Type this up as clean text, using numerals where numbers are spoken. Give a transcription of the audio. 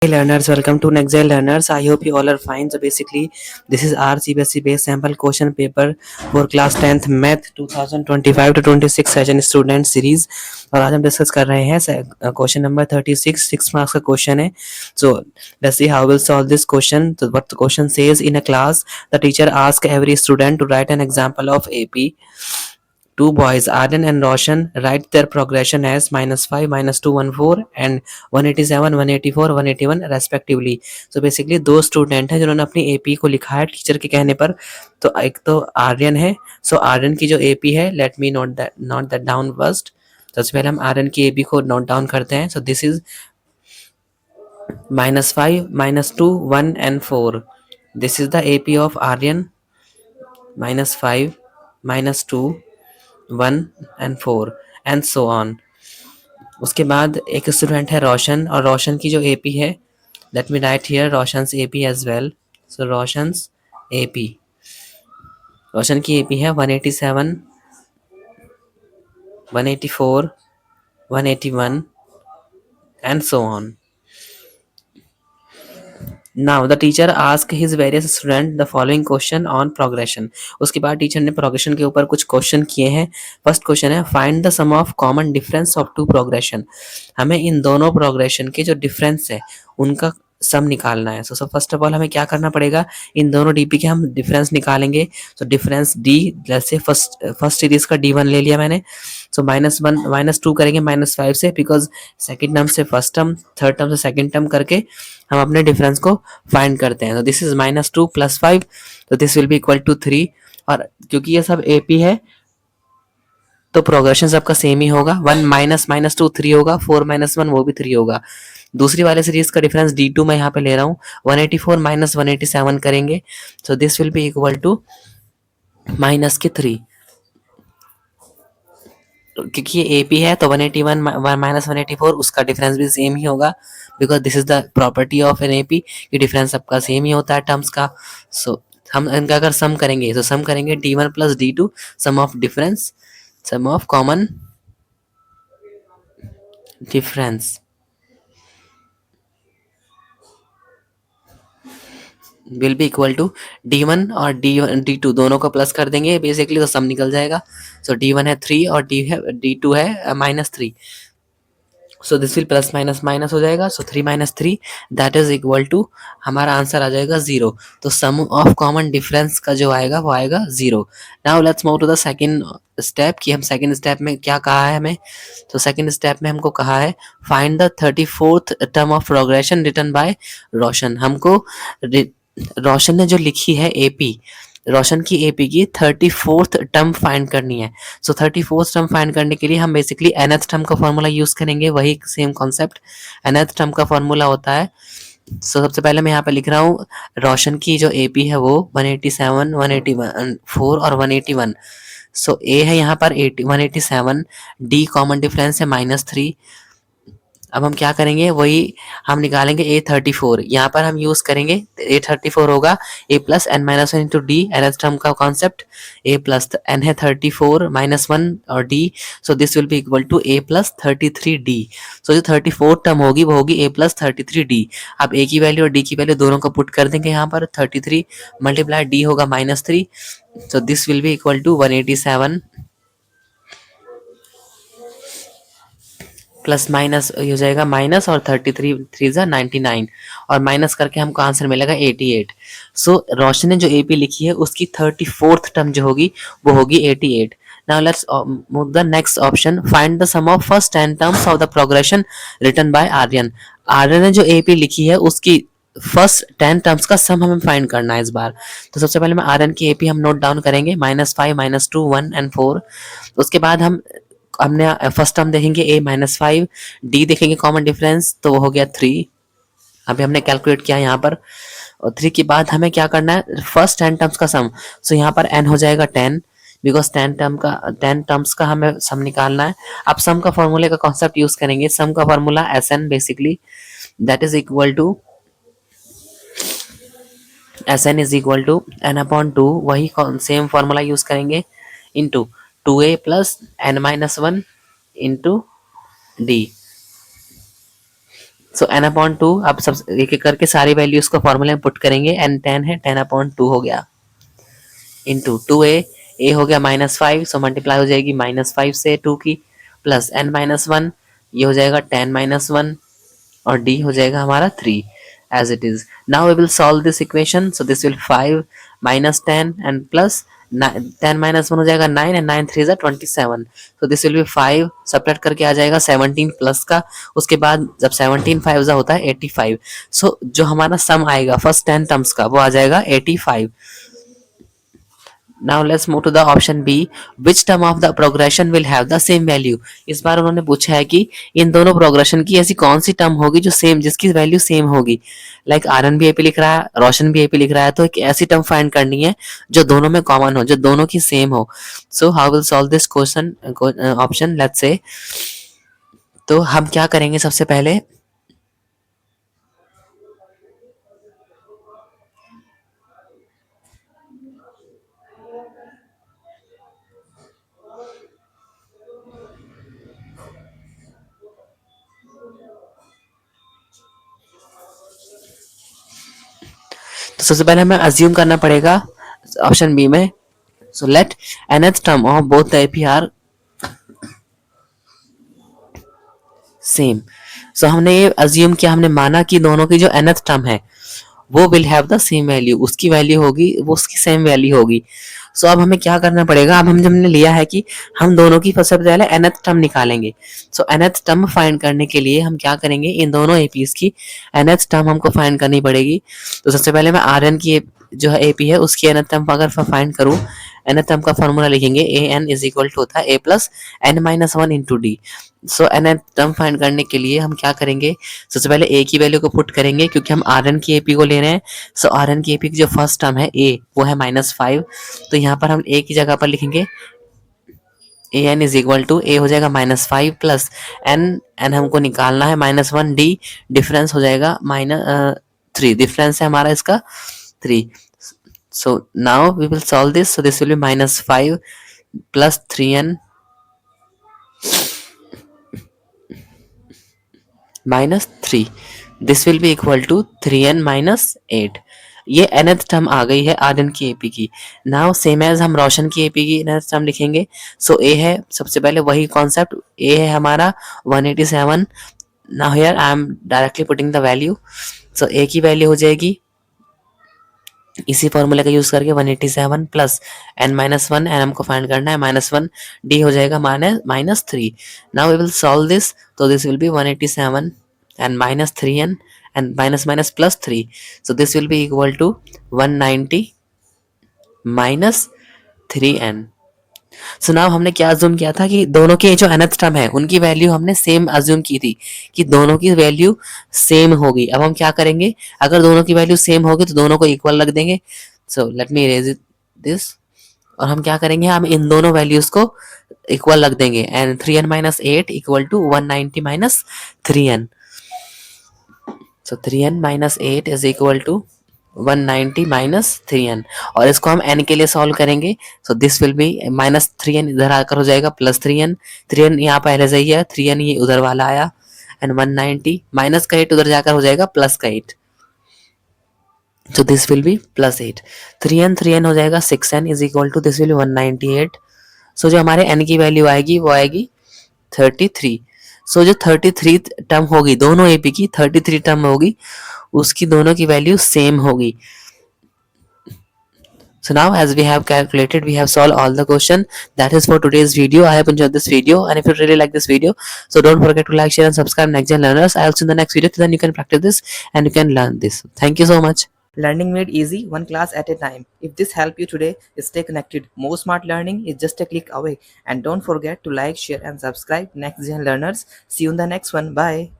Hey learners, welcome to Nexel Learners. I hope you all are fine. So basically, this is our CBSE based sample question paper for class 10th Math 2025 to 26 session student series. और आज हम discuss कर रहे हैं question number 36 6 marks का question है। So let's see how will solve this question. So what the question says, in a class the teacher asks every student to write an example of AP. Two boys, Aryan and Roshan, write their progression as -5, -214 and 187, 184, 181 respectively. So basically दो student हैं जिन्होंने अपनी AP को लिखा है teacher के कहने पर। तो एक तो आर्यन है। सो आर्यन की जो एपी है, let me note that down first. सबसे पहले हम आर्यन की एपी को नोट डाउन करते हैं। So this is -5, -2, 1 and 4. This is the AP of Aryan. -5, -2, 1 and 4 and so on. उसके बाद एक स्टूडेंट है रोशन, और रोशन की जो एपी है, let me write here Roshan's AP as well. So Roshan's AP, Roshan की एपी है 187, 184, 181 and so on. Now the teacher ask his various student the following question on progression. उसके बाद टीचर ने प्रोग्रेशन के ऊपर कुछ क्वेश्चन किए हैं। फर्स्ट क्वेश्चन है, find the sum of common difference of two progression. हमें इन दोनों प्रोग्रेशन के जो डिफरेंस है उनका सम निकालना है। सो फर्स्ट ऑफ ऑल हमें क्या करना पड़ेगा, इन दोनों डीपी के हम डिफरेंस निकालेंगे। सो डिफरेंस डी, जैसे फर्स्ट सीरीज का D1 ले लिया मैंने। सो -1 -2 करेंगे -5 से, बिकॉज सेकेंड टर्म से फर्स्ट टर्म, थर्ड टर्म से सेकेंड टर्म करके हम अपने डिफरेंस को फाइंड करते हैं। तो दिस इज -2 + 5, तो this will be equal to 3। और क्योंकि ये सब एपी है तो प्रोग्रेशन सबका सेम ही होगा। 1 -2 3 होगा, 4 -1 वो भी 3 होगा। दूसरी वाले सीरीज का डिफरेंस D2 मैं यहाँ पे ले रहा हूँ, 184 - 187 करेंगे। So this will be equal to -3। क्योंकि ये AP है तो 181 -184 उसका डिफरेंस भी सेम ही होगा, because this is the property of an AP कि डिफरेंस सबका सेम ही होता है टर्म्स का। सो हम इनका अगर सम करेंगे तो सम करेंगे D1 + D2, sum of difference, sum of common difference will be equal to D1 और D2 दोनों को प्लस कर देंगे बेसिकली, तो सम निकल जाएगा। सो D1 है 3 और D2 है -3। So this will plus minus minus हो जाएगा। सो 3 - 3 दैट इज इक्वल टू, हमारा आंसर आ जाएगा 0। तो सम ऑफ कॉमन डिफरेंस का जो आएगा वो आएगा 0। Now let's move to the second step कि हम सेकंड स्टेप में क्या कहा है हमें। तो सेकंड स्टेप में हमको कहा है find the 34th term of progression written by Roshan. हमको रोशन ने जो लिखी है एपी, रोशन की एपी की 34th टर्म फाइंड करनी है। सो 34th टर्म फाइंड करने के लिए हम बेसिकली nth टर्म का फॉर्मूला यूज करेंगे, वही सेम कॉन्सेप्ट। nth टर्म का फॉर्मूला होता है, सो सबसे पहले मैं यहाँ पे लिख रहा हूँ रोशन की जो एपी है वो 187, 184 और 181। सो ए है यहाँ पर 187, डी कॉमन डिफरेंस है -3। अब हम क्या करेंगे, वही हम निकालेंगे A34। यहाँ पर हम यूज करेंगे A34 होगा A + n-1 into D, nth term का कॉन्सेप्ट। A + n है 34 -1 और D, so this will be equal to A + 33D। सो जो 34 टर्म होगी वो होगी A + 33D। अब A की वैल्यू और D की वैल्यू दोनों को पुट कर देंगे यहाँ पर। 33 × D होगा -3, so this will be equal to 187 plus minus हो जाएगा माइनस, और 33 3 ज़ा 99, और माइनस करके हमको आंसर मिलेगा 88। सो रोशन ने जो एपी लिखी है उसकी 34th टर्म जो होगी वो होगी 88। Now let's move the next option, find the sum of first 10 terms of the progression written by Aryan. Aryan ने जो एपी लिखी है उसकी फर्स्ट 10 टर्म्स का सम हमें फाइंड करना है इस बार। तो सबसे पहले मैं आर्यन की एपी हम नोट डाउन करेंगे, -5 -2 1 एंड 4। उसके बाद हमने फर्स्ट टर्म देखेंगे A -5, D देखेंगे कॉमन डिफरेंस तो वो हो गया 3। अभी हमने कैलकुलेट किया यहाँ पर, और 3 के बाद हमें क्या करना है, फर्स्ट 10 टर्म्स का सम। सो यहाँ पर n हो जाएगा 10, बिकॉज 10 टर्म्स का हमें सम निकालना है। अब सम का फॉर्मूले का कॉन्सेप्ट यूज करेंगे। सम का formula SN basically, that is equal to SN is equal to n/2, वही सेम फॉर्मूला यूज करेंगे, into 2A + n-1 into D। सो n/2 अब सब एक एक करके सारी वैल्यूज को फॉर्मूले में पुट करेंगे। n 10 है, 10/2 हो गया इंटू 2a हो गया -5, सो मल्टीप्लाई हो जाएगी -5 से 2 की, प्लस n-1 ये हो जाएगा 10-1 और d हो जाएगा हमारा 3 as it is. Now we will solve this equation. So this will 5 minus 10 and plus 10 minus 1 हो जाएगा 9 and 9 3 is 27. So this will be 5 subtract करके आ जाएगा 17 प्लस का, उसके बाद जब 17 5 होता है 85. So जो हमारा सम आएगा फर्स्ट 10 टर्म्स का वो आ जाएगा 85. Now let's move to the option B. Which term of the progression will have the same value? इस बार उन्होंने पूछा है कि इन दोनों प्रोग्रेशन की ऐसी कौन सी टर्म होगी जो सेम, जिसकी वैल्यू सेम होगी। लाइक आर्यन भी एपी लिख रहा है, रोशन भी एपी लिख रहा है, तो एक ऐसी टर्म फाइंड करनी है जो दोनों में कॉमन हो, जो दोनों की सेम हो। So how will solve this question option, let's say. तो हम क्या करेंगे सबसे पहले, तो सबसे पहले हमें अज्यूम करना पड़ेगा ऑप्शन बी में। So let nth term of both the AP are same. सो हमने ये अज्यूम किया, हमने माना कि दोनों की जो nth टर्म है वो will have the same value, उसकी वैल्यू होगी, वो उसकी सेम वैल्यू होगी। सो अब हमें क्या करना पड़ेगा, अब हम जब हमने लिया है कि हम दोनों की सबसे पहले nth टर्म निकालेंगे। सो nth टर्म फाइंड करने के लिए हम क्या करेंगे, इन दोनों एपीज की nth टर्म हमको फाइंड करनी पड़ेगी। तो सबसे पहले मैं आरएन की जो है एपी है उसकी nth टर्म अगर फाइंड करूं, nth टर्म का फॉर्मूला लिखेंगे an इज इक्वल टू होता है a plus n-1 into D. So nth term find करने के लिए हम क्या करेंगे, सबसे पहले a की वैल्यू को पुट करेंगे क्योंकि हम rn की एपी को ले रहे हैं। सो rn की एपी की जो फर्स्ट टर्म है a वो है -5, तो यहाँ पर हम a की जगह पर लिखेंगे an is equal to a हो जाएगा -5 प्लस n हमको निकालना है -1, d डिफरेंस हो जाएगा -3, डिफरेंस है हमारा इसका 3। So now we will solve this. So this will be -5 plus 3n minus 3. This will be equal to 3n minus 8. ये nth टर्म आ गई है आर्यन की एपी की। नाउ सेम एज हम रोशन की एपी की nth टर्म लिखेंगे। सो ए है सबसे पहले वही कॉन्सेप्ट, ए है हमारा 187। Now here I am directly putting the value. So a की वैल्यू हो जाएगी इसी फॉर्मूले का यूज करके 187 प्लस n-1, एन हमको फाइंड करना है -1, डी हो जाएगा -3। Now we will solve this. तो this will be 187 and -3n and minus plus 3. So this will be equal to 190 minus 3n. So now हमने क्या अज्यूम किया था कि दोनों के जो nth टर्म है उनकी वैल्यू हमने सेम अज्यूम की थी कि दोनों की वैल्यू सेम होगी। अब हम क्या करेंगे, अगर दोनों की वैल्यू सेम होगी तो दोनों को इक्वल रख देंगे। So let me erase this, और हम क्या करेंगे, हम इन दोनों वैल्यूज को इक्वल रख देंगे and 3n minus 8 equal to 190 minus 3n। So 3n minus 8 is equal to 190 minus 3n, और इसको हम n के लिए सॉल्व करेंगे। So this will B -3n इधर आकर हो जाएगा +3n, 3n यहाँ पहले से ही है, 3n ये उधर वाला आया एंड 190 माइनस का 8 उधर जाकर हो जाएगा प्लस का 8। सो दिस विल बी +8, 3n हो जाएगा 6n is equal to this will be 198। सो जो हमारे n की वैल्यू आएगी वो आएगी 33। सो जो 33 टर्म होगी दोनों एपी की 33 टर्म होगी, उसकी दोनों की वैल्यू सेम होगी। So now as we have calculated, we have solved all the question. That is for today's video. I hope you enjoyed this video, and if you really like this video, so don't forget to like, share and subscribe Next Gen Learners. I'll see you in the next video. Then you can practice this and you can learn this. Thank you so much. Learning made easy, one class at a time. If this helped you today, stay connected. More smart learning is just a click away. And don't forget to like, share and subscribe Next Gen Learners. See you in the next one. Bye.